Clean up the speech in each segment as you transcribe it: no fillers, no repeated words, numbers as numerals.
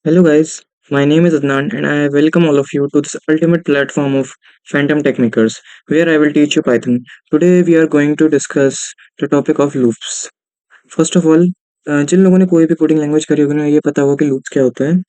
Hello guys, my name is Adnan and I welcome all of you to this ultimate platform of Phantom Techmakers where I will teach you Python. Today we are going to discuss the topic of loops. First of all, जिन लोगों ने कोई भी coding language करी होगी ना ये पता होगा कि लूप्स क्या होता है।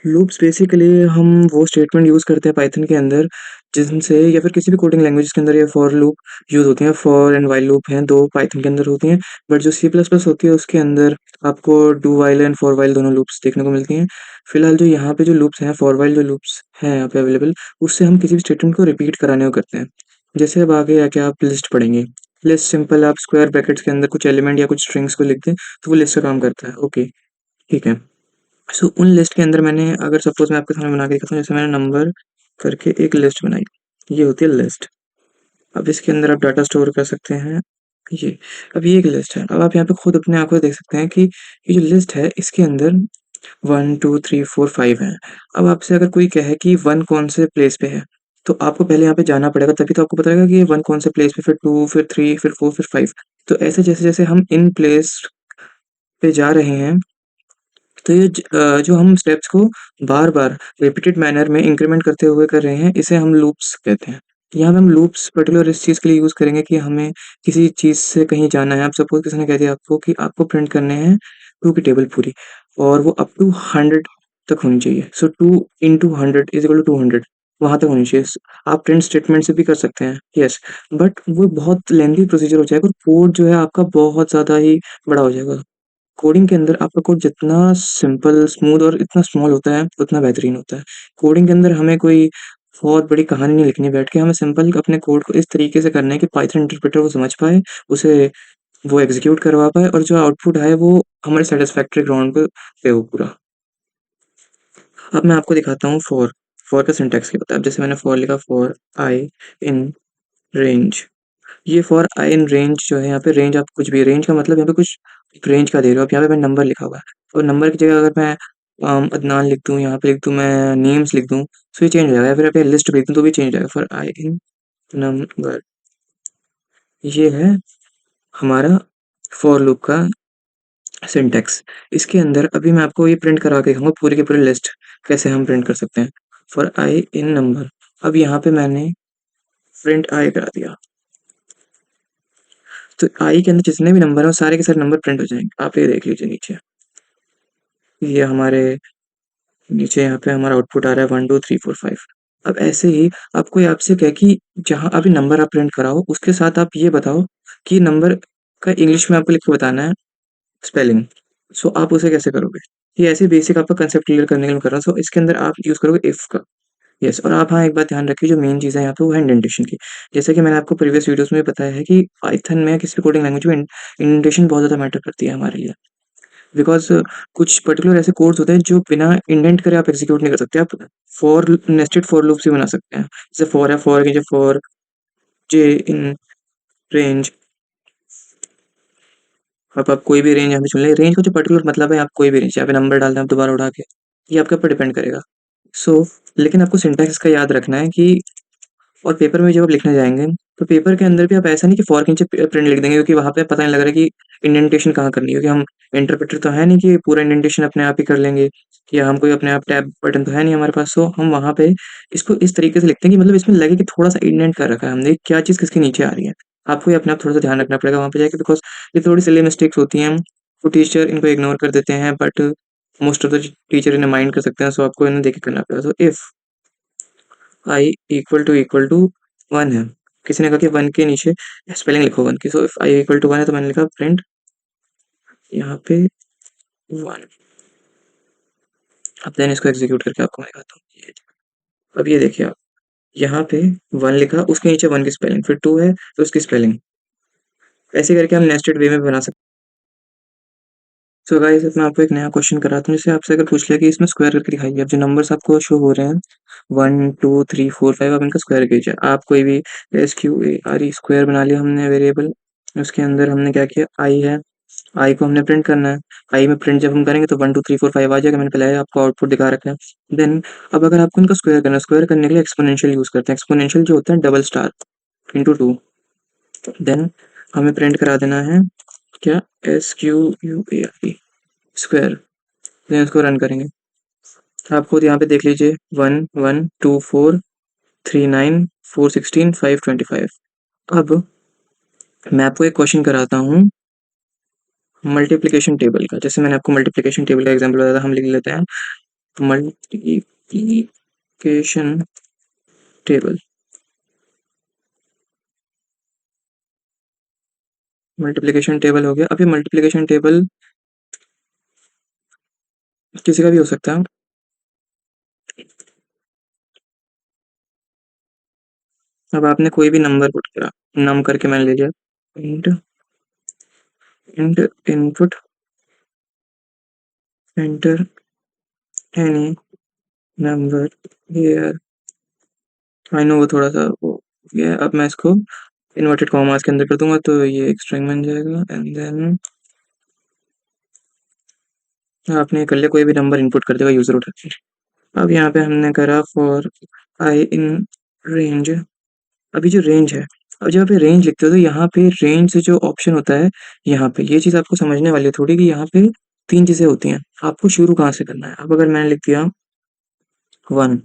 लूप्स बेसिकली हम वो स्टेटमेंट यूज़ करते हैं पाइथन के अंदर जिनसे या फिर किसी भी कोडिंग लैंग्वेज के अंदर ये फॉर लूप यूज़ होती हैं। फॉर एंड वाइल लूप हैं दो पाइथन के अंदर होती हैं, बट जो सी प्लस प्लस होती है उसके अंदर आपको do while and for while दोनों लूप्स देखने को मिलती हैं। फिलहाल जो यहाँ पे जो लूप्स हैं, फॉर वाइल जो लूप्स हैं यहाँ पे अवेलेबल, उससे हम किसी भी स्टेटमेंट को रिपीट कराने को करते हैं। जैसे अब आगे आके आप लिस्ट पढ़ेंगे। लिस्ट सिंपल, आप स्क्वायर ब्रैकेट्स के अंदर कुछ एलिमेंट या कुछ स्ट्रिंग्स को लिख दें तो वो लिस्ट का काम करता है। ओके, ठीक है। सो उन लिस्ट के अंदर मैंने अगर सपोज मैं आपके सामने बना के दिखाता हूँ, जैसे मैंने नंबर करके एक लिस्ट बनाई, ये होती है लिस्ट। अब इसके अंदर आप डाटा स्टोर कर सकते हैं। ये अब ये एक लिस्ट है। अब आप यहाँ पे खुद अपने आंखों से देख सकते हैं कि ये जो लिस्ट है इसके अंदर 1 2 3 4 5 है। अब आपसे अगर कोई कहे कि वन कौन से प्लेस पे है, तो आपको पहले यहाँ पे जाना पड़ेगा, तभी तो आपको पता लगेगा कि ये वन कौन से प्लेस पे, फिर टू, फिर थ्री, फिर फोर, फिर फाइव। तो ऐसे जैसे जैसे हम इन प्लेस पे जा रहे हैं, तो जो हम स्टेप्स को बार-बार रिपीटेड मैनर में इंक्रीमेंट करते हुए कर रहे हैं, इसे हम लूप्स कहते हैं। यहाँ पे हम लूप्स पर्टिकुलर इस चीज़ के लिए यूज़ करेंगे कि हमें किसी चीज़ से कहीं जाना है। अब सपोज़ किसी ने कह दिया आपको कि आपको प्रिंट करने हैं 2 की टेबल पूरी और वो अप टू 100 तक होनी चाहिए। सो 2 इंटू 100 इज़ इक्वल टू 200, वहाँ तक होनी चाहिए। आप प्रिंट स्टेटमेंट से भी कर सकते हैं, येस, बट वो बहुत लेंथी प्रोसीजर हो जाएगा और कोड जो है आपका बहुत ज़्यादा ही बड़ा हो जाएगा। कोडिंग के अंदर आपका कोड जितना सिंपल, स्मूथ और इतना स्मॉल होता है, उतना बेहतरीन होता है। कोडिंग के अंदर हमें कोई बहुत बड़ी कहानी नहीं लिखनी है बैठ के, हमें सिंपल अपने कोड को इस तरीके से करना है कि पाइथन इंटरप्रेटर वो समझ पाए, उसे वो एग्ज़ीक्यूट करवा पाए और जो आउटपुट आए वो हमारे सैटिस्फैक्टरी ग्राउंड पे हो पूरा। अब मैं आपको दिखाता हूँ फॉर। फॉर का सिंटैक्स क्या होता है। अब जैसे मैंने फॉर लिखा, फॉर आई इन रेंज। ये फॉर आई इन रेंज जो है, यहाँ पे रेंज आप कुछ भी, रेंज का मतलब यहाँ पे कुछ रेंज का दे रहे हो। अब यहाँ पे मैंने नंबर लिखा हुआ है और नंबर की जगह अगर मैं अदनान लिख दूँ, यहाँ पे लिख दूँ मैं नेम्स लिख दूँ, तो ये चेंज हो जाएगा। या फिर यहाँ पे लिस्ट लिख दूँ तो भी चेंज हो जाएगा। फॉर आई इन नंबर, ये है हमारा फॉर लूप का सिंटैक्स। इसके अंदर अभी मैं आपको ये प्रिंट करा के दिखाऊंगा पूरी की पूरी लिस्ट कैसे हम प्रिंट कर सकते हैं। फॉर आई इन नंबर, अब यहाँ पे मैंने प्रिंट आई करा दिया, तो आई के अंदर जितने भी नंबर हैं वो सारे के सारे नंबर प्रिंट हो जाएंगे। आप ये देख लीजिए नीचे, ये हमारे नीचे यहाँ पे हमारा आउटपुट आ रहा है 1 2 3 4 5। अब ऐसे ही आपको ये आपसे कहे कि जहाँ अभी नंबर आप प्रिंट कराओ उसके साथ आप ये बताओ कि नंबर का इंग्लिश में आपको लिख के बताना है स्पेलिंग। सो आप उसे कैसे करोगे? ये ऐसे बेसिक आपका कंसेप्ट क्लियर करने के लिए मैं कर रहा हूँ। सो इसके अंदर आप यूज़ करोगे इफ का। यस, और आप हाँ, एक बात ध्यान रखिए, जो मेन चीज़ है यहाँ पे वो है इंडेंटेशन की। जैसा कि मैंने आपको प्रीवियस वीडियोज़ में बताया है कि पाइथन में किसी भी कोडिंग लैंग्वेज में इंडेंटेशन बहुत ज़्यादा मैटर करती है हमारे लिए। बिकॉज़ कुछ पर्टिकुलर ऐसे कोड्स होते हैं जो बिना इंडेंट करे आप एग्ज़ीक्यूट नहीं कर सकते। आप फॉर नेस्टेड फॉर लूप्स भी बना सकते हैं। जैसे फॉर है, फॉर की जगह फॉर जे इन रेंज। अब आप कोई भी रेंज यहाँ पे चुन लें। रेंज का जो पर्टिकुलर मतलब है, आप कोई भी रेंज यहाँ पे नंबर डाल दें आप दोबारा उठा के, ये आपके ऊपर डिपेंड करेगा। सो लेकिन आपको सिंटैक्स इसका याद रखना है कि, और पेपर में जब आप लिखने जाएँगे, तो पेपर के अंदर भी आप ऐसा नहीं कि फॉर के नीचे प्रिंट लिख देंगे, क्योंकि वहाँ पे पता नहीं लग रहा है कि इंडेंटेशन कहाँ करनी है, क्योंकि हम इंटरप्रेटर तो है नहीं कि पूरा इंडेंटेशन अपने आप ही कर लेंगे, या हम कोई अपने आप टैब बटन तो है नहीं हमारे पास। सो हम वहाँ पे इसको इस तरीके से लिखते हैं कि मतलब इसमें लगे कि थोड़ा-सा इंडेंट कर रखा है हमने, क्या चीज़ किसके नीचे आ रही है। आपको ये अपने आप थोड़ा-सा ध्यान रखना पड़ेगा वहाँ पे जाके, बिकॉज़ ये थोड़ी सिली मिस्टेक्स होती हैं। तो टीचर इनको इग्नोर कर देते हैं, but most of the teacher इन्हें माइंड कर सकते हैं। सो आपको इन्हें देख के करना पड़ेगा। So if i equal to 1 है। किसी ने कहा कि 1 के नीचे स्पेलिंग लिखो 1 की। So if i equal to 1 है तो मैंने लिखा प्रिंट यहाँ पे 1। अब देन इसको एग्जीक्यूट करके आपको मैं दिखाता हूँ। अब ये देखिए आप, यहाँ पे 1 लिखा, उसके नीचे 1 की स्पेलिंग, फिर 2 है तो उसकी स्पेलिंग। ऐसे करके हम नेस्टेड वे में बना सकते हैं। सो गाइस, अब मैं आपको एक नया क्वेश्चन कराता हूँ। जैसे आपसे अगर पूछ लिया कि इसमें स्क्वायर करके दिखाइए। अब जो नंबर्स आपको शो हो रहे हैं 1 2 3 4 5, आप इनका स्क्वायर कीजिए। आप कोई भी SQARE स्क्वायर बना लिया हमने वेरिएबल। उसके अंदर हमने क्या किया, आई है, आई को हमने प्रिंट करना है। आई में प्रिंट जब हम करेंगे तो 1 2 3 4 5 आ जाएगा। मैंने पहले आपको आउटपुट दिखा रखा है। देन अब अगर आपको इनका स्क्वायर करना है, स्क्वायर करने के लिए एक्सपोनेंशियल यूज़ करते हैं। एक्सपोनेंशियल जो होता है डबल स्टार इंटू 2। देन हमें प्रिंट करा देना है क्या, SQUARE स्क्वायर। देन इसको रन करेंगे। आप खुद यहाँ पे देख लीजिए 1 1 2 4 3 9 4 16 5 25। अब मैं आपको एक क्वेश्चन कराता हूँ मल्टीप्लिकेशन टेबल का। जैसे मैंने आपको मल्टीप्लिकेशन टेबल का एग्जांपल बताया था, हम लिख लेते हैं मल्टीप्लिकेशन टेबल। मल्टीप्लिकेशन टेबल हो गया। अब ये मल्टीप्लिकेशन टेबल किसी का भी हो सकता है। अब आपने कोई भी नंबर पुट करा, नम करके मैंने ले लिया, int int input enter any number here. I know वो थोड़ा सा वो ये, अब मैं इसको इन्वर्टेड कॉमास के अंदर कर दूंगा तो ये एक स्ट्रिंग बन जाएगा। एंड देन आपने कर लिया, कोई भी नंबर इनपुट कर देगा यूजर उठा के। अब यहाँ पे हमने करा फॉर आई इन रेंज। अभी जो रेंज है, अब जब आप रेंज लिखते हो तो यहाँ पे रेंज से जो ऑप्शन होता है, यहाँ पे ये चीज़ आपको समझने वाली है थोड़ी, कि यहाँ पे तीन चीज़ें होती हैं, आपको शुरू कहाँ से करना है। अब अगर मैंने लिख दिया 1,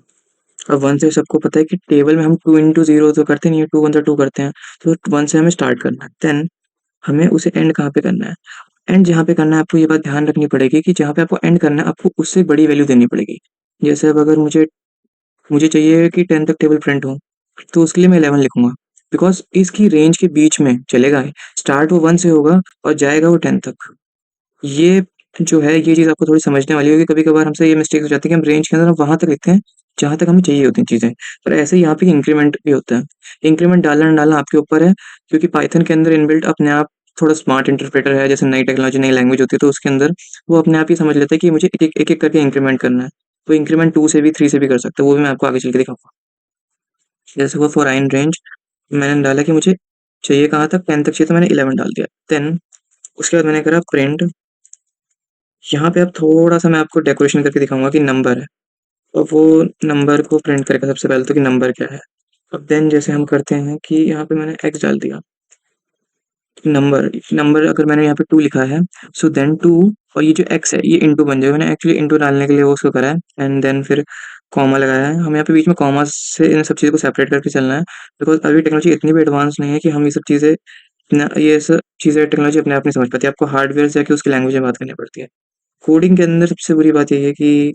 अब 1 से सबको पता है कि टेबल में हम 2 इंटू 0 तो करते नहीं है, 2 1 जा 2 करते हैं, तो 1 से हमें स्टार्ट करना है। देन हमें उसे एंड कहाँ पे करना है, एंड जहाँ पे करना है आपको ये बात ध्यान रखनी पड़ेगी कि जहाँ पे आपको एंड करना है आपको उससे बड़ी वैल्यू देनी पड़ेगी। जैसे अब अगर मुझे मुझे चाहिए कि 10 तक टेबल प्रिंट हो, तो उसके लिए मैं 11 लिखूंगा, बिकॉज इसकी रेंज के बीच में चलेगा। स्टार्ट वो 1 से होगा और जाएगा वो 10 तक। ये जो है ये चीज़ आपको थोड़ी समझने वाली होगी। कभी कभार हमसे ये मिस्टेक हो जाती है कि हम रेंज के अंदर हम वहां तक लिखते हैं जहां तक हमें चाहिए होती हैं चीज़ें, पर ऐसे ही यहाँ पे इंक्रीमेंट भी होता है। इंक्रीमेंट डालना ना डालना आपके ऊपर है, क्योंकि पाइथन के अंदर इनबिल्ट अपने आप थोड़ा स्मार्ट इंटरप्रेटर है। जैसे नई टेक्नोलॉजी नई लैंग्वेज होती है तो उसके अंदर वो अपने आप ही समझ लेता है कि मुझे एक एक करके इंक्रीमेंट करना है। तो इंक्रीमेंट 2 से भी 3 से भी कर सकते हैं, वो भी मैं आपको आगे चल के दिखाऊंगा। जैसे वो फॉर इन रेंज मैंने डाला कि मुझे चाहिए कहाँ तक, 10 तक चाहिए, तो मैंने 11 डाल दिया। देन उसके बाद मैंने करा प्रिंट। यहाँ पे अब थोड़ा सा मैं आपको डेकोरेशन करके दिखाऊंगा कि नंबर है, और वो नंबर को प्रिंट करेगा सबसे पहले तो कि नंबर क्या है। अब देन जैसे हम करते हैं कि यहाँ पे मैंने एक्स डाल दिया, नंबर नंबर अगर मैंने यहाँ पे 2 लिखा है, सो देन 2, और ये जो एक्स है ये इंटू बन जाएगा। मैंने एक्चुअली इंटू डालने के लिए वो उसको करा है, एंड देन फिर कॉमा लगाया है। हमें यहाँ पे बीच में कॉमा से इन सब चीज़ों को सेपरेट करके चलना है, बिकॉज अभी टेक्नोलॉजी इतनी भी एडवांस नहीं है कि हम ये सब चीज़ें ये सब चीज़ें टेक्नोलॉजी अपने आप नहीं समझ पाती। आपको हार्डवेयर से जाके उसकी लैंग्वेज में बात करनी पड़ती है। कोडिंग के अंदर सबसे बुरी बात यही है कि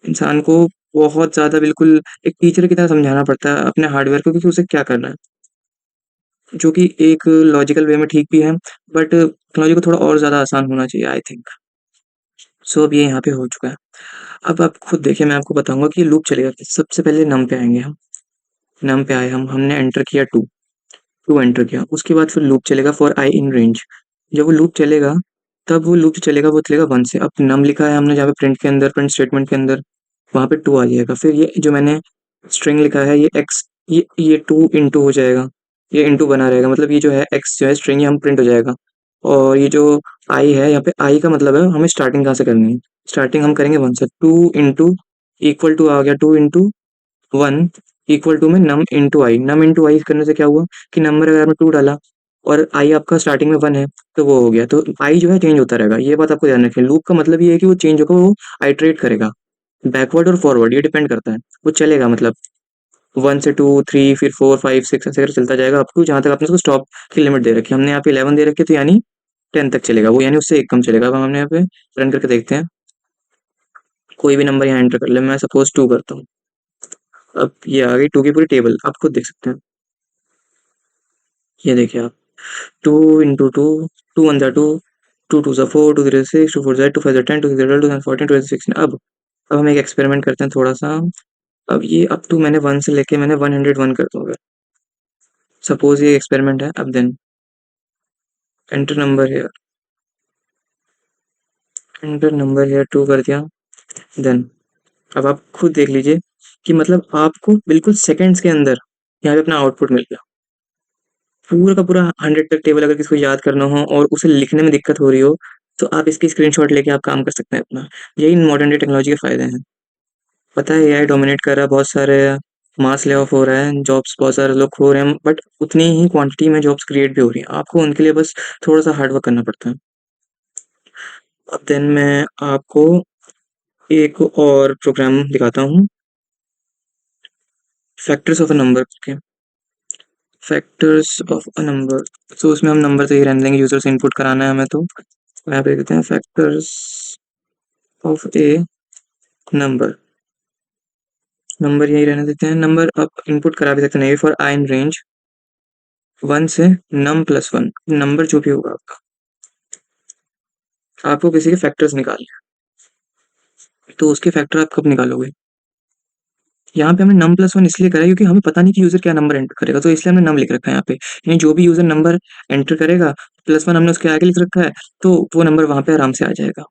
इंसान को बहुत ज़्यादा बिल्कुल एक टीचर की तरह समझाना पड़ता है अपने हार्डवेयर को, क्योंकि उसे क्या करना है, जो कि एक लॉजिकल वे में ठीक भी है, बट टेक्नोलॉजी को थोड़ा और ज़्यादा आसान होना चाहिए आई थिंक। सो अब ये यहाँ पे हो चुका है। अब आप खुद देखिए, मैं आपको बताऊंगा कि लूप चलेगा कैसे। सबसे पहले नम पे आएंगे हम, नम पे आए हम, हमने एंटर किया 2, 2 एंटर किया। उसके बाद फिर लूप चलेगा फॉर आई इन रेंज। जब वो लूप चलेगा तब वो लूप चलेगा, वो चलेगा 1 से। अब नम लिखा है हमने जहाँ पे प्रिंट के अंदर, प्रिंट स्टेटमेंट के अंदर, वहाँ पे 2 आ जाएगा। फिर ये जो मैंने स्ट्रिंग लिखा है ये एक्स, ये 2 इंटू हो जाएगा, ये इंटू बना रहेगा, मतलब ये जो है एक्स जो है स्ट्रिंग, ये हम प्रिंट हो जाएगा। और ये जो आई है, यहाँ पे आई का मतलब है हमें स्टार्टिंग कहाँ से करनी है। स्टार्टिंग हम करेंगे 1 से। 2 इंटू इक्वल टू आ गया, 2 इंटू 1 इक्वल टू में नम इंटू आई। नम इंटू आई करने से क्या हुआ कि नंबर अगर मैं 2 डाला और आई आपका स्टार्टिंग में 1 है, तो वो हो गया। तो आई जो है चेंज होता रहेगा, ये बात आपको ध्यान रखें। लूप का मतलब ये है कि वो चेंज होगा, वो आइटरेट करेगा, बैकवर्ड और फॉरवर्ड ये डिपेंड करता है। वो चलेगा मतलब 1 से 2 3 फिर 4 5 6 ऐसे करके चलता जाएगा अप टू जहाँ तक आपने उसको स्टॉप की लिमिट दे रखी है। हमने यहाँ पे 11 दे रखी है, तो यानी 10 तक चलेगा वो, यानी उससे एक कम चलेगा। अब हमने यहाँ पे रन करके देखते हैं, कोई भी नंबर यहाँ एंटर कर ले। मैं सपोज 2 करता हूँ। अब ये आ गई 2 की पूरी टेबल, आप खुद देख सकते हैं। ये देखिए आप, 2 इंटू 2, 2 1 जा 2, 2 2 जा 4, 2 3 6, 2 4 जा 8, 2 5 जा 10, 2 6 जा 12, 2 7 14, 2 16। अब हम एक एक्सपेरिमेंट करते हैं थोड़ा सा। अब ये अप टू मैंने 1 से लेके मैंने 101 कर दूंगा। सपोज ये एक्सपेरिमेंट है। अब देन एंटर नंबर है, एंटर नंबर है 2 कर दिया। देन अब आप खुद देख लीजिए कि मतलब आपको बिल्कुल सेकंड्स के अंदर यहाँ पे अपना आउटपुट मिल गया। पूरा का पूरा 100 तक टेबल अगर किसी को याद करना हो और उसे लिखने में दिक्कत हो रही हो, तो आप इसकी स्क्रीनशॉट लेके आप काम कर सकते हैं अपना। यही मॉडर्न डे टेक्नोलॉजी के फायदे हैं। पता है एआई डोमिनेट कर रहा है, बहुत सारे मास ले ऑफ हो रहा है, जॉब्स बहुत सारे लोग खो रहे हैं, बट उतनी ही क्वांटिटी में जॉब्स क्रिएट भी हो रही है। आपको उनके लिए बस थोड़ा सा हार्ड वर्क करना पड़ता है। अब देन मैं आपको एक और प्रोग्राम दिखाता हूँ, फैक्टर्स ऑफ अ नंबर के, फैक्टर्स ऑफ अ नंबर। तो उसमें हम नंबर से ही रहने देंगे, यूजर से इनपुट कराना है हमें, तो यहाँ पे देखते हैं factors of A number. Number यही रहने देते हैं, नंबर आप इनपुट करा भी सकते हैं, फॉर आई इन रेंज 1 से num प्लस 1, नंबर जो भी होगा आपको किसी के फैक्टर्स निकालने हैं, तो उसके फैक्टर आप कब निकालोगे? यहाँ पे हमने नम प्लस 1 इसलिए करा है क्योंकि हमें पता नहीं कि यूजर क्या नंबर एंटर करेगा, तो इसलिए हमने नम लिख रखा है यहाँ पे, यानी जो भी यूजर नंबर एंटर करेगा +1 हमने उसके आगे लिख रखा है, तो वो नंबर वहां पे आराम से आ जाएगा।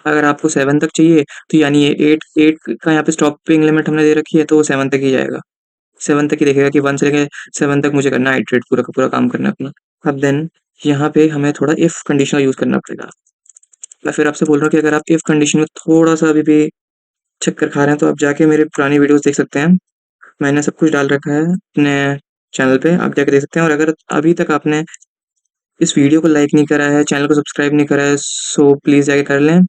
अगर आपको 7 तक चाहिए तो यानी ये 8 का यहाँ पे स्टॉपिंग लिमिट हमने दे रखी है, तो वो 7 तक ही जाएगा, 7 तक ही देखेगा कि 1 से लेके 7 तक मुझे करना है इटरेट, पूरा का पूरा काम करना है अपना। अब देन यहाँ पे हमें थोड़ा इफ कंडीशन का यूज करना पड़ेगा। मैं फिर आपसे बोल रहा हूँ कि अगर आप इफ कंडीशन में थोड़ा सा अभी भी चक्कर खा रहे हैं, तो आप जाके मेरे पुरानी वीडियोस देख सकते हैं, मैंने सब कुछ डाल रखा है अपने चैनल पे, आप जाके देख सकते हैं। और अगर अभी तक आपने इस वीडियो को लाइक नहीं करा है, चैनल को सब्सक्राइब नहीं करा है, सो प्लीज़ जाके कर लें।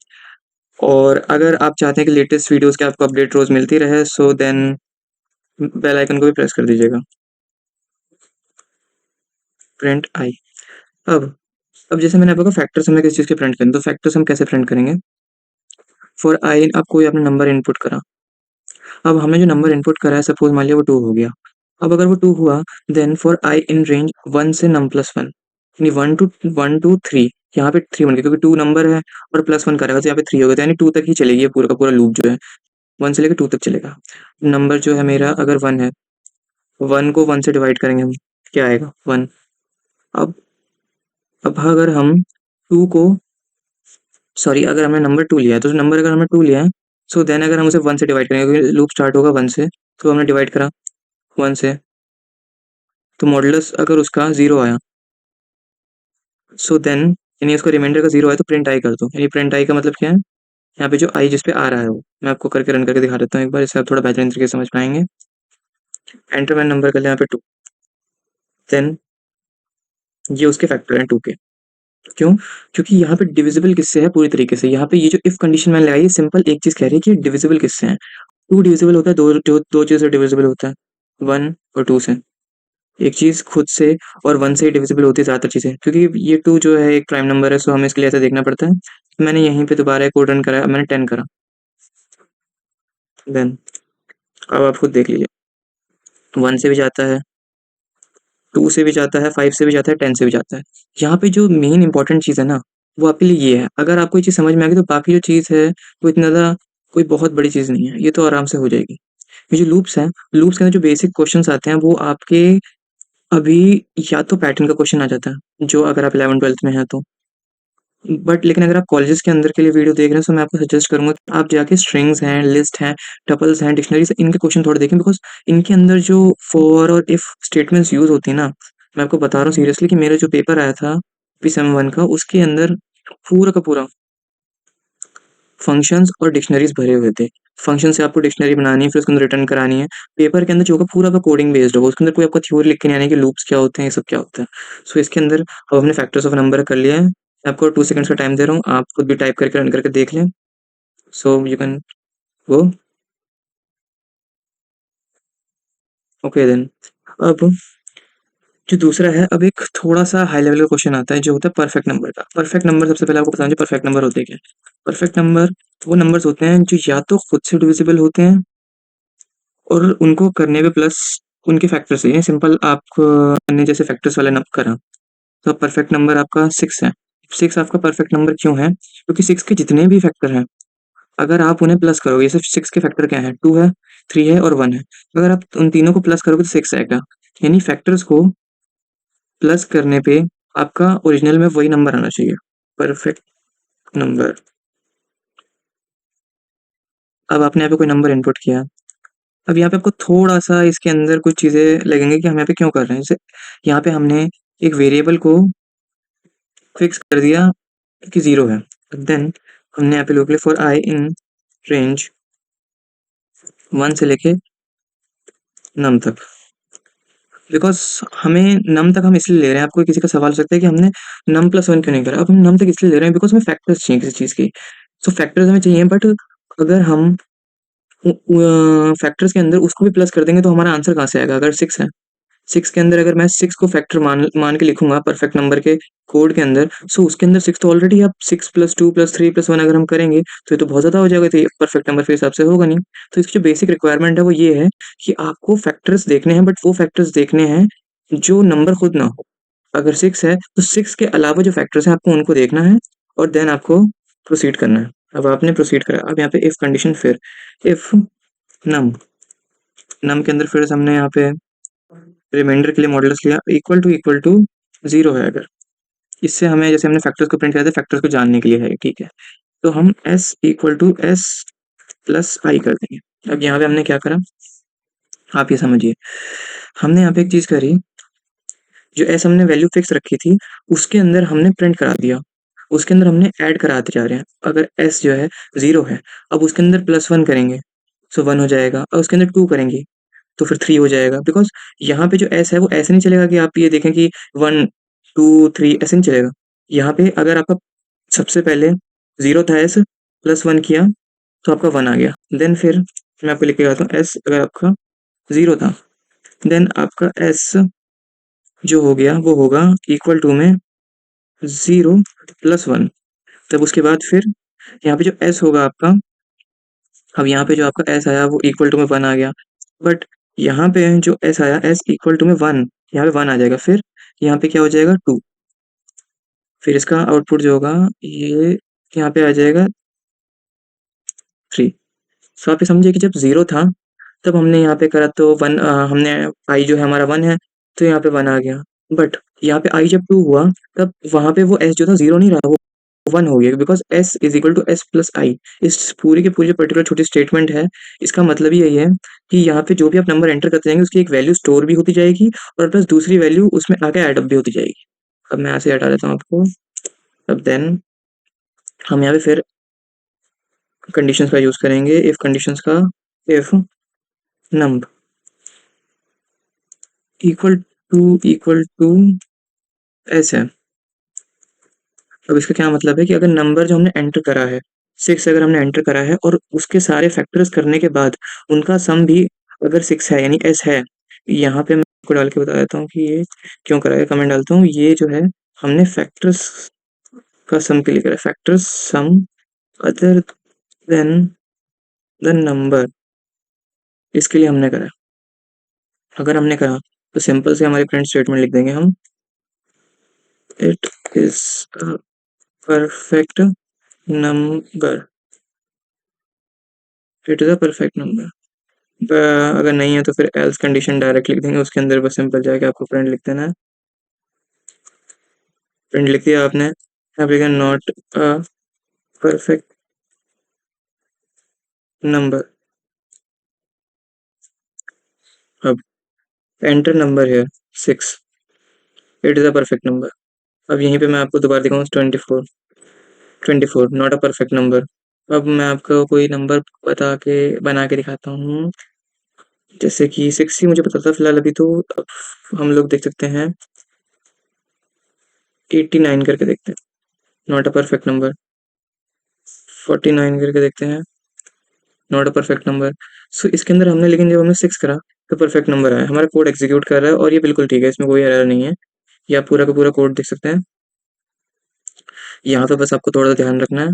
और अगर आप चाहते हैं कि लेटेस्ट वीडियोस की आपको अपडेट रोज़ मिलती रहे, सो देन बेल आइकन को भी प्रेस कर दीजिएगा। Print I. अब अब जैसे मैंने आपको फैक्टर्स हमें किस चीज़ के प्रिंट करें, तो फैक्टर्स हम कैसे प्रिंट करेंगे? फॉर आई आप कोई आपने नंबर इनपुट करा, अब हमने जो नंबर इनपुट करा है सपोज मान लिया वो 2 हो गया। अब अगर वो 2 हुआ, then for i in range 1 से num प्लस 1, यानी 1 to 3, यहाँ पे 3 बन गया क्योंकि 2 नंबर है और प्लस 1 करेगा तो यहाँ पे 3 हो गया, तो यानी 2 तक ही चलेगी ये पूरा का पूरा लूप जो है, 1 से लेकर 2 तक चलेगा। नंबर जो है मेरा अगर 1 है, 1 को 1 से डिवाइड करेंगे हम, क्या आएगा? 1। अब अब अगर हम 2 को, सॉरी, अगर हमने नंबर 2 लिया है, तो नंबर अगर हमने 2 लिया है, सो देन अगर हम उसे 1 से डिवाइड करेंगे क्योंकि लूप स्टार्ट होगा 1 से, तो हमने डिवाइड करा 1 से, तो मॉडुलस अगर उसका 0 आया, सो देन यानी उसका रिमाइंडर का 0 आया, तो प्रिंट आई कर दो। यानी प्रिंट आई का मतलब क्या है? यहाँ पे जो आई जिस पे आ रहा है वो मैं आपको करके रन करके दिखा देता हूँ एक बार, इससे आप थोड़ा बेहतरीन तरीके से समझ पाएंगे। एंटर मैन नंबर कर लिया यहाँ पे 2, देन ये उसके फैक्टर हैं 2 के। क्यों? क्योंकि यहाँ पे डिविजिबल किससे है पूरी तरीके से, यहाँ पे ये जो इफ कंडीशन मैंने लगाई है सिंपल एक चीज कह रही है कि डिविजिबल किससे है। 2 डिविजिबल होता है, दो चीज से डिविजिबल होता है, 1 और 2 से। एक चीज खुद से और 1 से ही डिविजिबल होती है ज्यादातर चीजें, क्योंकि ये 2 जो है एक प्राइम नंबर है, सो हमें इसके लिए ऐसा देखना पड़ता है। मैंने यहीं पे दोबारा कोड रन करा, मैंने 10 करा, देन अब आप खुद देख लीजिए, 1 से भी जाता है, 2 से भी जाता है, 5 से भी जाता है, 10 से भी जाता है। यहाँ पे जो मेन इंपॉर्टेंट चीज़ है ना, वो आपके लिए ये है। अगर आपको ये चीज़ समझ में आ गई तो बाकी जो चीज़ है वो इतना ज़्यादा कोई बहुत बड़ी चीज़ नहीं है, ये तो आराम से हो जाएगी। ये जो लूप्स हैं, लूप्स के अंदर जो बेसिक क्वेश्चंस आते हैं वो आपके अभी या तो पैटर्न का क्वेश्चन आ जाता है, जो अगर आप 11th-12th में हैं तो। बट लेकिन अगर आप कॉलेजेस के अंदर के लिए वीडियो देख रहे हैं, तो मैं आपको सजेस्ट करूँगा कि आप जाके स्ट्रिंग्स हैं, लिस्ट हैं, टपल्स हैं, डिक्शनरीज़, इनके क्वेश्चन थोड़े देखें, बिकॉज़ इनके अंदर जो फॉर और इफ स्टेटमेंट्स यूज़ होती हैं ना, मैं आपको बता रहा हूँ सीरियसली कि मेरा जो पेपर आया था पी-सेम 1 का, उसके अंदर पूरा का पूरा फंक्शंस और डिक्शनरीज़ भरे हुए थे। फंक्शन से आपको डिक्शनरी बनानी है, फिर उसके अंदर रिटर्न करानी है। पेपर के अंदर जो होगा पूरा का कोडिंग बेस्ड होगा, उसके अंदर कोई आपको थ्योरी लिख के नहीं आनी कि लूप्स क्या होते हैं, ये सब क्या होता है। सो इसके अंदर अब हमने फैक्टर्स ऑफ नंबर कर लिया है। मैं आपको 2 सेकंड्स का टाइम दे रहा हूँ, आप खुद भी टाइप करके रन करके देख लें। So you can go. Okay then. अब जो दूसरा है, अब एक थोड़ा-सा हाई लेवल का क्वेश्चन आता है जो होता है परफेक्ट नंबर का। परफेक्ट नंबर सबसे पहले आपको बताना चाहिए परफेक्ट नंबर होते क्या हैं। परफेक्ट नंबर वो नंबर्स होते हैं जो या तो खुद से डिविजिबल होते हैं और उनको करने पे प्लस उनके फैक्टर से, ये सिंपल आप ने जैसे फैक्टर्स वाला नंबर करा, तो परफेक्ट नंबर आपका 6 है। 6 आपका परफेक्ट नंबर क्यों है? क्योंकि 6 के जितने भी फैक्टर हैं, अगर आप उन्हें प्लस करोगे, जैसे 6 के फैक्टर क्या है? 2 है, 3 है और 1 है। अगर आप उन तीनों को प्लस करोगे तो 6 आएगा। यानी फैक्टर्स को प्लस करने पे आपका ओरिजिनल में वही नंबर आना चाहिए, परफेक्ट नंबर। अब आपने यहाँ पे कोई नंबर इनपुट किया, अब यहाँ पे आपको थोड़ा-सा इसके अंदर कुछ चीज़ें लगेंगी कि हम यहाँ पे क्यों कर रहे हैं। जैसे यहाँ पे हमने एक वेरिएबल को फिक्स कर दिया कि 0 है। देन हमने यहाँ पे locally for i in range 1 से लेके नम तक, बिकॉज़ हमें नम तक हम इसलिए ले रहे हैं, आपको किसी का सवाल हो सकता है कि हमने नम प्लस 1 क्यों नहीं करा? अब हम नम तक इसलिए ले रहे हैं बिकॉज़ हमें फैक्टर्स चाहिए किसी चीज़ की। सो फैक्टर्स हमें चाहिए, बट अगर हम फैक्टर्स के अंदर उसको भी प्लस कर देंगे तो हमारा आंसर कहाँ से आएगा? अगर 6 है, 6 के अंदर अगर मैं 6 को फैक्टर मान मान के लिखूँगा परफेक्ट नंबर के कोड के अंदर, सो उसके अंदर 6 तो ऑलरेडी अब 6 + 2 + 3 + 1 अगर हम करेंगे, तो ये तो बहुत ज़्यादा हो जाएगा, तो ये परफेक्ट नंबर के हिसाब से होगा नहीं। तो इसकी जो बेसिक रिक्वायरमेंट है वो ये है कि आपको फैक्टर्स देखने हैं, बट वो फैक्टर्स देखने हैं जो नंबर खुद ना हो। अगर 6 है, तो 6 के अलावा जो फैक्टर्स हैं आपको उनको देखना है और देन आपको प्रोसीड करना है। अब आपने प्रोसीड करा, अब यहाँ पे इफ कंडीशन फिर इफ नम नम के अंदर फिर से हमने यहाँ पे रिमाइंडर के लिए मॉडुलस लिया इक्वल टू 0 है अगर। इससे हमें जैसे हमने फैक्टर्स को प्रिंट किया था, फैक्टर्स को जानने के लिए है, ठीक है। तो हम s equal to s plus i कर देंगे। अब यहाँ पे हमने क्या करा, आप ये समझिए। हमने यहाँ पे एक चीज़ करी, जो s हमने वैल्यू फिक्स रखी थी, उसके अंदर हमने प्रिंट करा दिया। उसके अंदर हमने ऐड कराते जा रहे हैं। अगर s जो है 0 है, अब उसके अंदर +1 करेंगे, सो 1 हो जाएगा और उसके अंदर 2 करेंगे, तो फिर 3 हो जाएगा। बिकॉज़ यहाँ पे जो s है वो ऐसे नहीं चलेगा कि आप ये देखें कि 1, 2, 3 ऐसे नहीं चलेगा। यहाँ पे अगर आपका सबसे पहले 0 था s +1 किया तो आपका 1 आ गया। देन फिर मैं आपको लिख के बताता हूँ, s अगर आपका 0 था, देन आपका s जो हो गया वो होगा इक्वल टू में 0 + 1। तब उसके बाद फिर यहाँ पे जो s होगा आपका, अब यहाँ पे जो आपका s आया वो इक्वल टू में 1 आ गया। बट यहाँ पे जो s आया, s इक्वल टू में 1, यहाँ पे 1 आ जाएगा। फिर यहाँ पे क्या हो जाएगा 2। फिर इसका आउटपुट जो होगा ये यहाँ पे आ जाएगा 3। सो आप ये समझिए कि जब 0 था तब हमने यहाँ पे करा तो 1, हमने i जो है हमारा 1 है, तो यहाँ पे 1 आ गया। बट यहाँ पे i जब 2 हुआ तब वहाँ पे वो s जो था 0 नहीं रहा, वो 1 हो गया, because s is equal to s plus i। इस पूरी की पूरी जो पर्टिकुलर छोटी स्टेटमेंट है, इसका मतलब ही यही है कि यहाँ पे जो भी आप नंबर एंटर करते जाएँगे उसकी एक वैल्यू स्टोर भी होती जाएगी और प्लस दूसरी वैल्यू उसमें आगे ऐड अप भी होती जाएगी। अब मैं यहाँ से हटा देता हूँ आपको। अब देन हम यहाँ पे फिर कंडीशंस का यूज़ करेंगे, इफ कंडीशंस का। इफ नंब इक्वल टू s है। अब इसका क्या मतलब है कि अगर नंबर जो हमने एंटर करा है, 6 अगर हमने एंटर करा है और उसके सारे फैक्टर्स करने के बाद उनका सम भी अगर 6 है यानी s है, यहाँ पे मैं आपको डाल के बता देता हूँ कि ये क्यों करा है, कमेंट डालता हूँ। ये जो है हमने फैक्टर्स का सम के लिए करा है, factors some other than the number, इसके लिए हमने करा है। अगर हमने करा तो सिंपल से हमारी प्रिंट स्टेटमेंट लिख देंगे हम, it is a perfect number, it is a perfect number. अगर नहीं है तो फिर एल्स कंडीशन डायरेक्ट लिख देंगे, उसके अंदर बस सिंपल जाके आपको प्रिंट लिख देना है। प्रिंट लिख दिया आपने, आप लिखें नॉट अ परफेक्ट नंबर। अब एंटर नंबर है 6, it is a perfect number. अब यहीं पे मैं आपको दोबारा दिखाऊँ 24, 24 नॉट अ परफेक्ट नंबर। अब मैं आपको कोई नंबर बना के दिखाता हूँ, जैसे कि 6 ही मुझे पता था फिलहाल अभी, तो अब हम लोग देख सकते हैं 89 करके देखते हैं, नॉट अ परफेक्ट नंबर। 49 करके देखते हैं, नॉट अ परफेक्ट नंबर। सो इसके अंदर हमने, लेकिन जब हमने 6 करा तो परफेक्ट नंबर आया, हमारा कोड एग्जीक्यूट कर रहा है और ये बिल्कुल ठीक है, इसमें कोई एरर नहीं है। ये आप पूरा का पूरा कोड देख सकते हैं। यहाँ पे बस आपको थोड़ा सा ध्यान रखना है,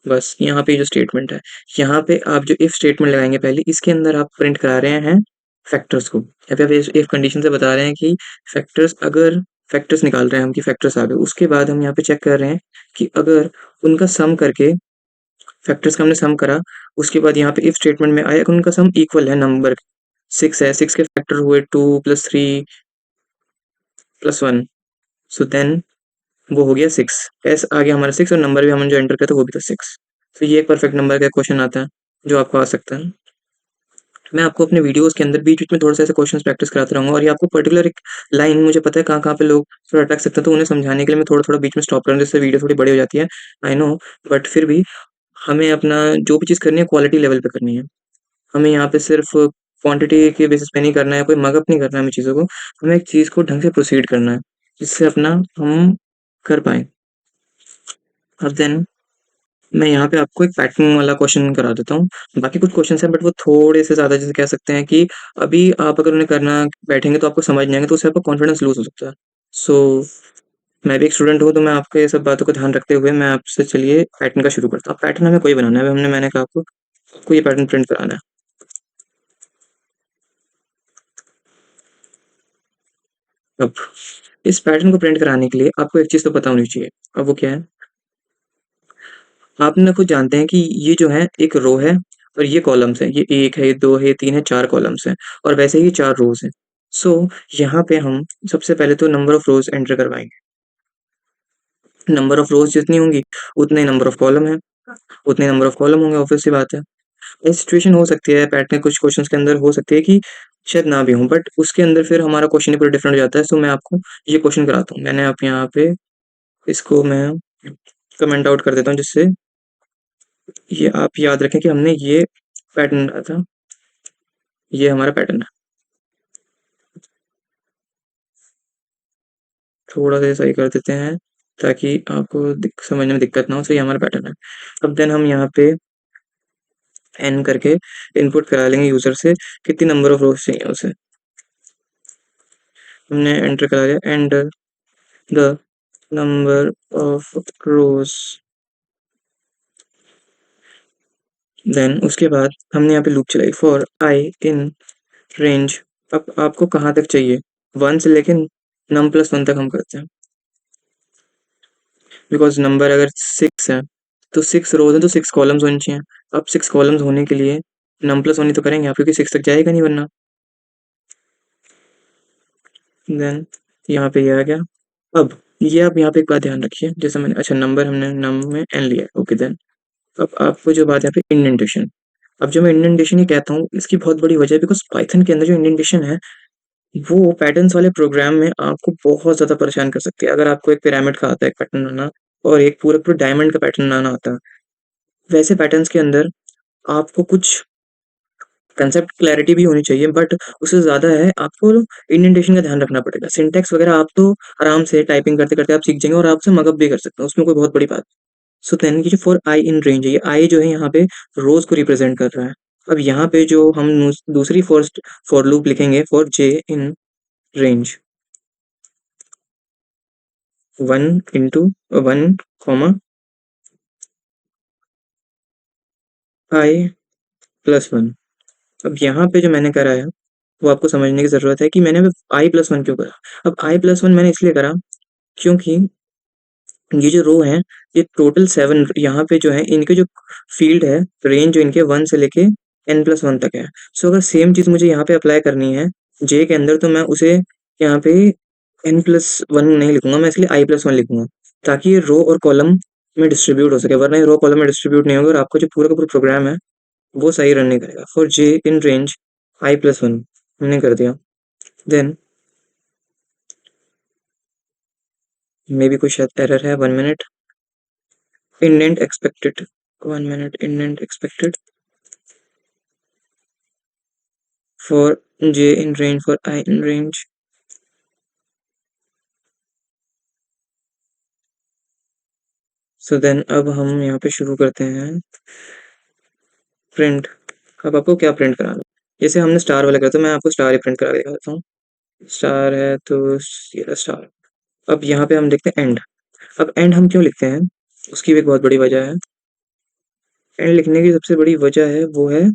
बस यहाँ पे जो स्टेटमेंट है, यहाँ पे आप जो इफ स्टेटमेंट लगाएंगे पहले, इसके अंदर आप प्रिंट करा रहे हैं फैक्टर्स को। यहाँ पे आप इफ कंडीशन से बता रहे हैं कि फैक्टर्स, अगर फैक्टर्स निकाल रहे हैं हम कि फैक्टर्स आ गए, उसके बाद हम यहाँ पे चेक कर रहे हैं कि अगर उनका सम करके, फैक्टर्स का हमने सम करा, उसके बाद यहाँ पे इफ स्टेटमेंट में आया अगर उनका सम इक्वल है नंबर, 6 है, 6 के फैक्टर हुए 2 + 3 + 1, सो देन वो हो गया 6। एस आ गया हमारा 6 और नंबर भी हमने जो एंटर किया था वो भी था 6। तो ये एक परफेक्ट नंबर का क्वेश्चन आता है जो आपको आ सकता है। मैं आपको अपने वीडियोस के अंदर बीच-बीच में थोड़ा-सा ऐसे क्वेश्चंस प्रैक्टिस कराता रहूँगा और ये आपको पर्टिकुलर एक लाइन, मुझे पता है कहाँ-कहाँ पे लोग थोड़ा अटक सकते हैं, तो उन्हें समझाने के लिए मैं थोड़ा-थोड़ा बीच में स्टॉप करूँ, जिससे वीडियो थोड़ी बड़ी हो जाती है। आई नो, बट फिर भी हमें अपना जो भी चीज़ करनी है क्वालिटी लेवल पे करनी है। हमें यहाँ पे सिर्फ़ क्वांटिटी के बेसिस पे नहीं करना है, कोई मग अप नहीं करना है हमें चीज़ों को। हमें एक चीज़ को ढंग से प्रोसीड करना है, जिससे अपना हम कर पाएँ। और देन मैं यहाँ पे आपको एक पैटर्न वाला क्वेश्चन करा देता हूँ। बाकी कुछ क्वेश्चंस हैं बट वो थोड़े से ज़्यादा जैसे कह सकते हैं कि अभी आप अगर उन्हें करना बैठेंगे तो आपको समझ नहीं आएँगे, तो उससे आपका कॉन्फिडेंस लूज़ हो सकता है। सो मैं भी एक स्टूडेंट हूँ, तो मैं आपको ये सब बातों का ध्यान रखते हुए मैं आपसे चलिए पैटर्न का शुरू करता हूँ। पैटर्न हमें कोई बनाना है, अभी मैंने कहा आपको ये पैटर्न प्रिंट कराना है। अब इस पैटर्न को प्रिंट कराने के लिए आपको एक चीज़ तो पता होनी चाहिए। अब वो क्या है? आप ना खुद जानते हैं कि ये जो है एक रो है और ये कॉलम्स हैं। ये 1 है, ये 2 है, ये 3 है, 4 कॉलम्स हैं और वैसे ही 4 रोज़ हैं। सो यहाँ पे हम सबसे पहले तो नंबर ऑफ रोज़ एंटर करवाएँगे। नंबर ऑफ रोज़ जितनी होंगी, उतने नंबर ऑफ कॉलम हैं, उतने नंबर ऑफ कॉलम होंगे, ऑब्वियस सी बात है। ये सिचुएशन हो सकती है पैट के कुछ क्वेश्चंस के अंदर हो सकती है कि शायद ना भी हों, बट उसके अंदर फिर हमारा क्वेश्चन ही पूरा डिफरेंट हो जाता है। सो मैं आपको ये क्वेश्चन कराता हूँ। मैंने आप यहाँ पे इसको मैं कमेंट आउट कर देता हूँ, जिससे ये आप याद रखें कि हमने ये पैटर्न रहा था, ये हमारा पैटर्न है। थोड़ा सा सही कर देते हैं ताकि आपको समझने में दिक्कत ना हो। सो ये हमारा पैटर्न है। अब देन हम यहाँ पे एन करके इनपुट करा लेंगे यूजर से कितनी नंबर ऑफ रोज चाहिए उसे। हमने एंटर करा लिया, enter the number of rows. Then उसके बाद हमने यहाँ पे लूप चलाई फॉर आई इन रेंज। अब आपको कहाँ तक चाहिए? 1 से लेके num प्लस 1 तक हम करते हैं, बिकॉज नंबर अगर 6 है तो 6 रोज हैं तो 6 कॉलम्स होनी चाहिए। अब 6 कॉलम्स होने के लिए num प्लस 1 ही तो करेंगे आप, क्योंकि 6 तक जाएगा नहीं वरना। देन यहाँ पे ये आ गया। अब ये आप यहाँ पे एक बात ध्यान रखिए, जैसे मैंने अच्छा नंबर हमने नम में एन लिया, ओके। देन अब आपको जो बात है यहाँ पे इंडेंटेशन। अब जो मैं इंडेंटेशन ये कहता हूँ इसकी बहुत बड़ी वजह है, बिकॉज पाइथन के अंदर जो इंडेंटेशन है वो पैटर्न्स वाले प्रोग्राम में आपको बहुत ज़्यादा परेशान कर सकती है। अगर आपको एक पिरामिड का आता है एक पैटर्न बनाना और एक पूरा पूरा डायमंड का पैटर्न बनाना आता है, वैसे पैटर्न्स के अंदर आपको कुछ कंसेप्ट क्लैरिटी भी होनी चाहिए, बट उससे ज़्यादा है आपको इंडेंटेशन का ध्यान रखना पड़ेगा। सिंटैक्स वगैरह आप तो आराम से टाइपिंग करते-करते आप सीख जाएँगे और आप उसे मगअप भी कर सकते हैं, उसमें कोई बहुत बड़ी बात। सो देन ये जो फॉर आई इन रेंज है, ये आई जो है यहाँ पे रोज़ को रिप्रेज़ेंट कर रहा है। अब यहाँ पे जो हम दूसरी फर्स्ट फॉर लूप लिखेंगे for J in range 1 into 1 comma I plus 1। अब यहाँ पे जो मैंने करा है वो आपको समझने की ज़रूरत है कि मैंने आई प्लस 1 क्यों करा। अब आई प्लस 1 मैंने इसलिए करा क्योंकि ये जो रो हैं ये टोटल 7 यहाँ पे जो है इनके जो फील्ड है रेंज जो इनके 1 से लेके n प्लस 1 तक है। सो अगर सेम चीज़ मुझे यहाँ पे अप्लाई करनी है जे के अंदर, तो मैं उसे यहाँ पे n प्लस 1 नहीं लिखूंगा, मैं इसलिए i प्लस 1 लिखूंगा ताकि ये रो और कॉलम में डिस्ट्रीब्यूट हो सके, वरना ये रो कॉलम में डिस्ट्रीब्यूट नहीं होगा और आपका जो पूरा का पूरा प्रोग्राम है वो सही रन नहीं करेगा। For J in range i plus 1 हमने कर दिया। देन मे बी कोई शायद एरर है, 1 मिनट। इंडेंट एक्सपेक्टेड, 1 मिनट। Indent expected for j in range for I in range। So then अब हम यहाँ पे शुरू करते हैं प्रिंट। अब आपको क्या प्रिंट कराना है? जैसे हमने स्टार वाला करा था, मैं आपको स्टार ही प्रिंट करा के दिखाता हूँ। स्टार है तो ये रहा स्टार। अब यहाँ पे हम देखते हैं एंड। अब एंड हम क्यों लिखते हैं उसकी भी एक बहुत बड़ी वजह है। एंड लिखने की सबसे बड़ी वजह है वो है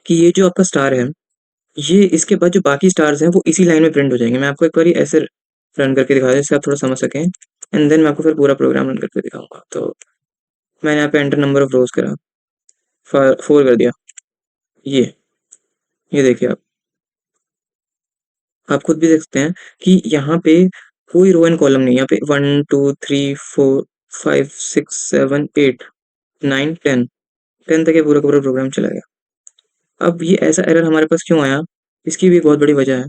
कि ये जो आपका स्टार है ये इसके बाद जो बाकी स्टार्स हैं वो इसी लाइन में प्रिंट हो जाएंगे। मैं आपको एक बार ऐसे रन करके दिखा दूं जिससे आप थोड़ा समझ सकें, एंड देन मैं आपको फिर पूरा प्रोग्राम रन करके दिखाऊंगा। तो मैंने यहाँ पे एंटर नंबर ऑफ रोज करा, 4 कर दिया। ये ये देखिए आप खुद भी देख सकते हैं कि यहाँ पे कोई रो एंड कॉलम नहीं। यहाँ पे 1 2 3 4 5 6 7 8 9 10 10 तक ये पूरा का पूरा प्रोग्राम चला गया। अब ये ऐसा एरर हमारे पास क्यों आया, इसकी भी एक बहुत बड़ी वजह है,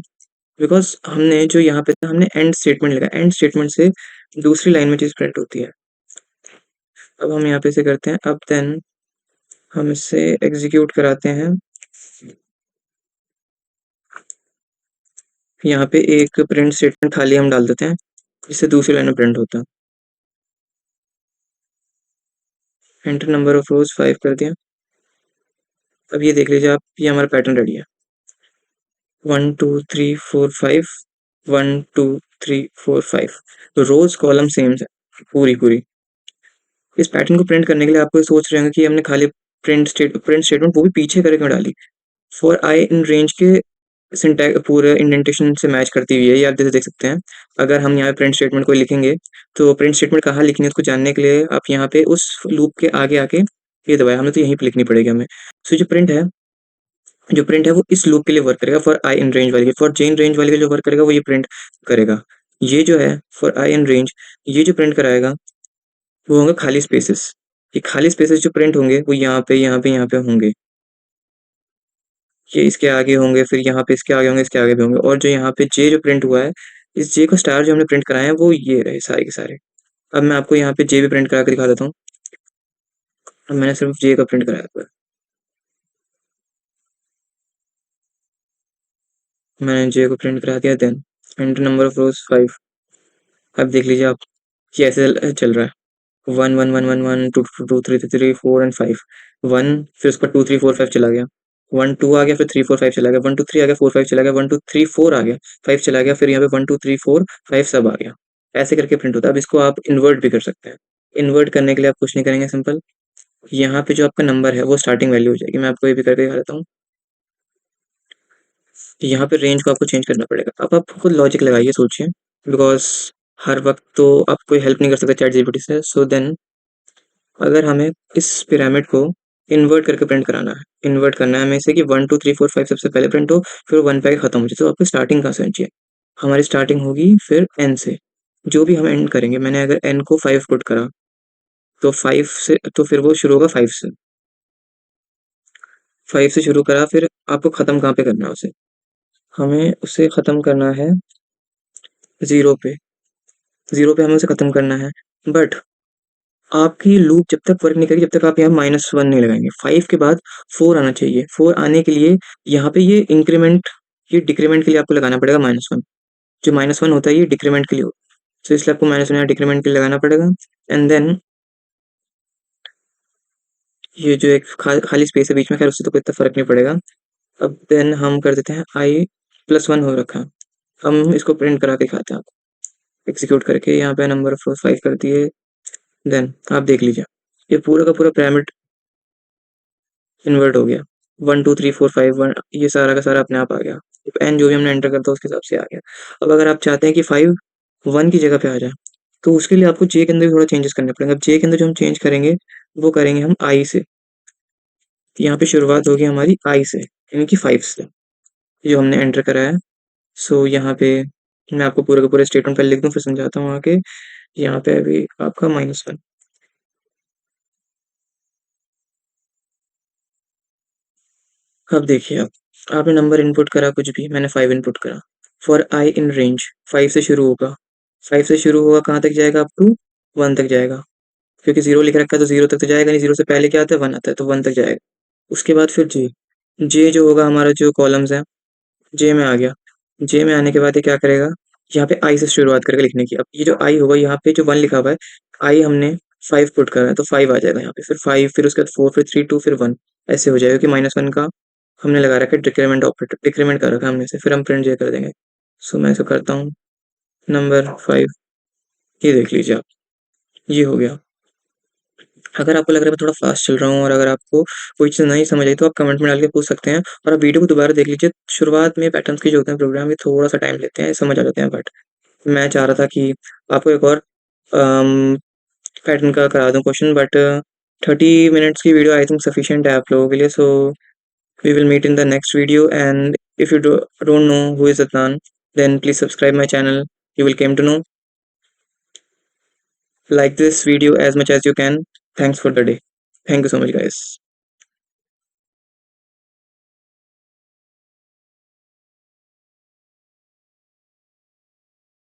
बिकॉज हमने जो यहाँ पे था हमने एंड स्टेटमेंट लिखा। एंड स्टेटमेंट से दूसरी लाइन में चीज प्रिंट होती है। अब हम यहाँ पे से करते हैं, अब देन हम इसे एग्जीक्यूट कराते हैं। यहाँ पे एक प्रिंट स्टेटमेंट खाली हम डाल देते हैं जिससे दूसरी लाइन में प्रिंट होता है। एंटर नंबर ऑफ रोज 5 कर दिया। अब ये देख लीजिए आप, ये हमारा पैटर्न रेडी है। 1 2 3 4 5, 1 2 3 4 5, तो रोज कॉलम सेम है पूरी पूरी। इस पैटर्न को प्रिंट करने के लिए आपको सोच रहे होंगे कि हमने खाली प्रिंट स्टेटमेंट वो भी पीछे करके क्यों डाली। फॉर आई इन रेंज के सिंटैक्स पूरे इंडेंटेशन से मैच करती हुई है, ये आप जैसे देख सकते हैं। अगर हम यहाँ प्रिंट स्टेटमेंट को लिखेंगे तो प्रिंट स्टेटमेंट कहाँ लिखनी है उसको जानने के लिए आप यहाँ पे उस लूप के आगे आके ये दबाया हमने, तो यहीं पे लिखनी पड़ेगी हमें। सो जो प्रिंट है वो इस लूप के लिए वर्क करेगा, फॉर आई इन रेंज वाले के। फॉर जे इन रेंज वाले के जो वर्क करेगा वो ये प्रिंट करेगा। ये जो है फॉर आई इन रेंज, ये जो प्रिंट कराएगा वो होंगे खाली स्पेसेस। ये खाली स्पेसेस जो प्रिंट होंगे वो यहाँ पे यहाँ पे यहाँ पे होंगे। ये इसके आगे होंगे, फिर यहाँ पे इसके आगे होंगे, इसके आगे भी होंगे। और जो यहाँ पे जे जो प्रिंट हुआ है, इस जे को स्टार जो हमने प्रिंट कराए हैं वो ये रहे सारे के सारे। अब मैं आपको यहाँ पे जे भी प्रिंट करा के दिखा देता हूँ। अब मैंने सिर्फ जे का प्रिंट कराया हुआ है। मैंने जे को प्रिंट करा दिया। Then enter number of rows 5। अब देख लीजिए आप, ये ऐसे चल रहा है। 1 1 1 1 1 2 2 2 3 3 4 एंड 5। 1, फिर उसका 2 3 4 5 चला गया। 1 2 आ गया, फिर 3 4 5 चला गया। 1 2 3 आ गया, 4 5 चला गया। 1 2 3 4 आ गया, 5 चला गया। फिर यहाँ पे 1 2 3 4 5 सब आ गया। ऐसे करके प्रिंट होता है। अब इसको आप इन्वर्ट भी कर सकते हैं। इन्वर्ट करने के लिए आप कुछ नहीं करेंगे, सिंपल यहाँ पे जो आपका नंबर है वो स्टार्टिंग वैल्यू हो जाएगी। मैं आपको ये भी करके दिखा देता हूँ। यहाँ पे रेंज को आपको चेंज करना पड़ेगा। अब आप खुद लॉजिक लगाइए, सोचिए, बिकॉज हर वक्त तो आप कोई हेल्प नहीं कर सकते चैट जीपीटी से। सो देन अगर हमें इस पिरामिड को इन्वर्ट करके प्रिंट कराना है, इन्वर्ट करना है हमें इसे कि 1 2 3 4 5 सबसे पहले प्रिंट हो, फिर 1 पे खत्म हो जाए। तो आपको स्टार्टिंग कहाँ से होनी चाहिए? हमारी स्टार्टिंग होगी फिर एन से। जो भी हम एंड करेंगे, मैंने अगर एन को 5 पुट करा तो 5 से, तो फिर वो शुरू होगा 5 से। 5 से शुरू करा, फिर आपको खत्म कहाँ पे करना है उसे? हमें उसे खत्म करना है जीरो पे। जीरो पे हमें उसे खत्म करना है। बट आपकी लूप जब तक वर्क नहीं करेगी जब तक आप यहाँ -1 नहीं लगाएंगे। 5 के बाद 4 आना चाहिए। 4 आने के लिए यहाँ पे ये इंक्रीमेंट, ये डिक्रीमेंट के लिए आपको लगाना पड़ेगा -1। जो -1 होता है ये डिक्रीमेंट के लिए होता है। तो इसलिए आपको -1 यहाँ डिक्रीमेंट के लिए लगाना पड़ेगा। एंड देन ये जो एक खाली स्पेस है बीच में, खैर उससे तो कोई इतना फर्क नहीं पड़ेगा। अब देन हम कर देते हैं i+1 हो रखा है। हम इसको प्रिंट करा के दिखाते हैं आपको, एग्जीक्यूट करके। यहाँ पे नंबर ऑफ 5 कर दिए। देन आप देख लीजिए, ये पूरा का पूरा पिरामिड इन्वर्ट हो गया। 1 2 3 4 5 1, ये सारा का सारा अपने आप आ गया। एन जो भी हमने एंटर करता उसके हिसाब से आ गया। अब अगर आप चाहते हैं कि 5 1 की जगह पे आ जाए, तो उसके लिए आपको जे के अंदर भी थोड़ा चेंजेस करने पड़ेंगे। अब जे के अंदर जो हम चेंज करेंगे वो करेंगे हम आई से। यहाँ पे शुरुआत होगी हमारी आई से, यानी कि 5 से, जो हमने एंटर करा है। सो यहाँ पे मैं आपको पूरे का पूरा स्टेटमेंट पहले लिख दूँ फिर समझाता हूँ आके। यहाँ पे अभी आपका -1। अब देखिए आप, आपने नंबर इनपुट करा कुछ भी, मैंने 5 इनपुट करा। फॉर आई इन रेंज 5 से शुरू होगा। 5 से शुरू होगा, कहाँ तक जाएगा? अप टू 1 तक जाएगा। क्योंकि 0 लिख रखा है तो 0 तक तो जाएगा नहीं, 0 से पहले क्या आता है? 1 आता है, तो 1 तक जाएगा। उसके बाद फिर जे, जे जो होगा हमारा जो कॉलम्स है, जे में आ गया। जे में आने के बाद ये क्या करेगा? यहाँ पे आई से शुरुआत करके लिखने की। अब ये जो आई होगा, यहाँ पे जो 1 लिखा हुआ है, आई हमने 5 पुट करा है तो 5 आ जाएगा यहाँ पे। फिर 5, फिर उसके बाद 4, फिर 3 2 फिर 1, ऐसे हो जाएगा कि -1 का हमने लगा रखा है डिक्रीमेंट ऑपरेटर, डिक्रीमेंट कर रखा है हमने से। फिर हम प्रिंट जे कर देंगे। सो मैं इसको करता हूँ नंबर 5। ये देख लीजिए आप, ये हो गया। अगर आपको लग रहा है मैं थोड़ा फास्ट चल रहा हूँ और अगर आपको कोई चीज़ नहीं समझ आई तो आप कमेंट में डाल के पूछ सकते हैं, और आप वीडियो को दोबारा देख लीजिए। शुरुआत में पैटर्न्स के जो होते हैं प्रोग्राम, ये थोड़ा सा टाइम लेते हैं, समझ आ जाते हैं। बट मैं चाह रहा था कि आपको एक और पैटर्न का करा दूं क्वेश्चन, बट 30 मिनट्स की वीडियो आई थिंक सफिशिएंट है आप लोगों के लिए। So we will meet in the next video, and if you don't know who is Adnan, then please subscribe my channel. You will came to know. Like this video as much as you can. Thanks for the day. Thank you so much, guys.